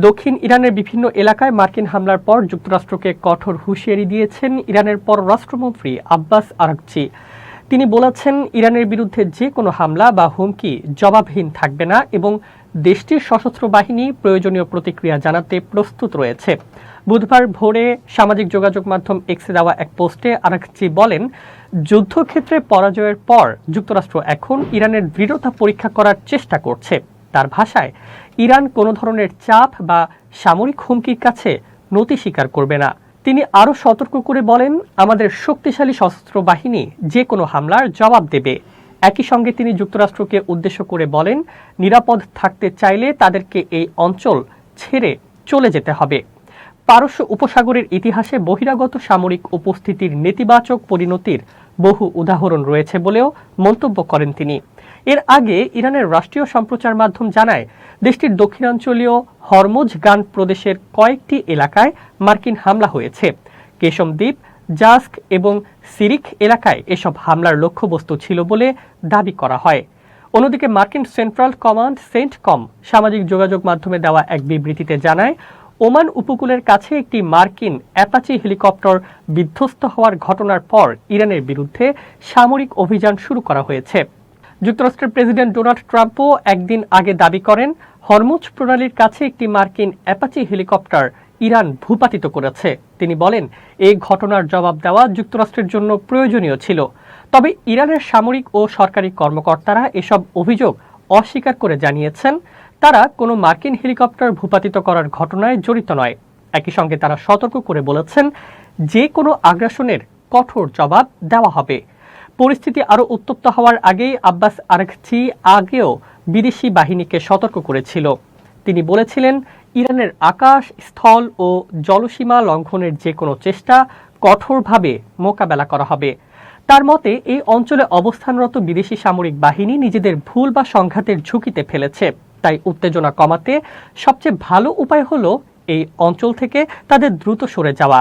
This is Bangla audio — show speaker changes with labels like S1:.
S1: দক্ষিণ ইরানের বিভিন্ন এলাকায় মার্কিন হামলার পর যুক্তরাষ্ট্রকে কঠোর হুঁশিয়ারি দিয়েছেন ইরানের পররাষ্ট্রমন্ত্রী আব্বাস আরাগচি। তিনি বলেছেন, ইরানের বিরুদ্ধে যে কোনো হামলা বা হুমকি জবাবহীন থাকবে না এবং দেশটির সশস্ত্র বাহিনী প্রয়োজনীয় প্রতিক্রিয়া জানাতে প্রস্তুত রয়েছে। বুধবার ভোরে সামাজিক যোগাযোগ মাধ্যম এক্সে দেওয়া এক পোস্টে আরাগচি বলেন, যুদ্ধক্ষেত্রে পরাজয়ের পর যুক্তরাষ্ট্র এখন ইরানের দৃঢ়তা পরীক্ষা করার চেষ্টা করছে। তার ভাষায়, ইরান কোনো ধরনের চাপ বা সামরিক হুমকির কাছে নতি স্বীকার করবে না। তিনি আরও সতর্ক করে বলেন, আমাদের শক্তিশালী সশস্ত্র বাহিনী যে কোনো হামলার জবাব দেবে। একই সঙ্গে তিনি যুক্তরাষ্ট্রকে উদ্দেশ্য করে বলেন, নিরাপদ থাকতে চাইলে তাদেরকে এই অঞ্চল ছেড়ে চলে যেতে হবে। পারস্য উপসাগরের ইতিহাসে বহিরাগত সামরিক উপস্থিতির নেতিবাচক পরিণতির বহু উদাহরণ রয়েছে বলেও মন্তব্য করেন তিনি। এর আগে ইরানের রাষ্ট্রীয় সম্প্রচার মাধ্যম জানায়, দেশটির দক্ষিণাঞ্চলীয় হরমুজগান প্রদেশের কয়েকটি এলাকায় মার্কিন হামলা হয়েছে। কেশম দ্বীপ, জাস্ক এবং সিরিক এলাকায় এসব হামলার লক্ষ্যবস্তু ছিল বলে দাবি করা হয়। অন্যদিকে মার্কিন সেন্ট্রাল কমান্ড সেন্টকম সামাজিক যোগাযোগ মাধ্যমে দেওয়া এক বিবৃতিতে জানায়, ওমান উপকূলের কাছে একটি মার্কিন অ্যাপাচি হেলিকপ্টার বিধ্বস্ত হওয়ার ঘটনার পর ইরানের বিরুদ্ধে সামরিক অভিযান শুরু করা হয়েছে। যুক্তরাষ্ট্রের প্রেসিডেন্ট ডোনাল্ড ট্রাম্পও একদিন আগে দাবি করেন, হরমুজ প্রণালীর কাছে একটি মার্কিন অ্যাপাচি হেলিকপ্টার ইরান ভূপাতিত করেছে। তিনি বলেন, এই ঘটনার জবাব দেওয়া যুক্তরাষ্ট্রের জন্য প্রয়োজনীয় ছিল। তবে ইরানের সামরিক ও সরকারি কর্মকর্তারা এসব অভিযোগ অস্বীকার করে জানিয়েছেন, তারা কোনো মার্কিন হেলিকপ্টার ভূপাতিত করার ঘটনায় জড়িত নয়। একই সঙ্গে তারা সতর্ক করে বলেছেন, যে কোনো আগ্রাসনের কঠোর জবাব দেওয়া হবে। পরিস্থিতি আরও উত্তপ্ত হওয়ার আগেই আব্বাস আরাগচি আগেও বিদেশি বাহিনীকে সতর্ক করেছিল। তিনি বলেছিলেন, ইরানের আকাশ, স্থল ও জলসীমা লঙ্ঘনের যে কোনো চেষ্টা কঠোরভাবে মোকাবেলা করা হবে। তার মতে, এই অঞ্চলে অবস্থানরত বিদেশি সামরিক বাহিনী নিজেদের ভুল বা সংঘাতের ঝুঁকিতে ফেলেছে। তাই উত্তেজনা কমাতে সবচেয়ে ভালো উপায় হলো এই অঞ্চল থেকে তাদের দ্রুত সরে যাওয়া।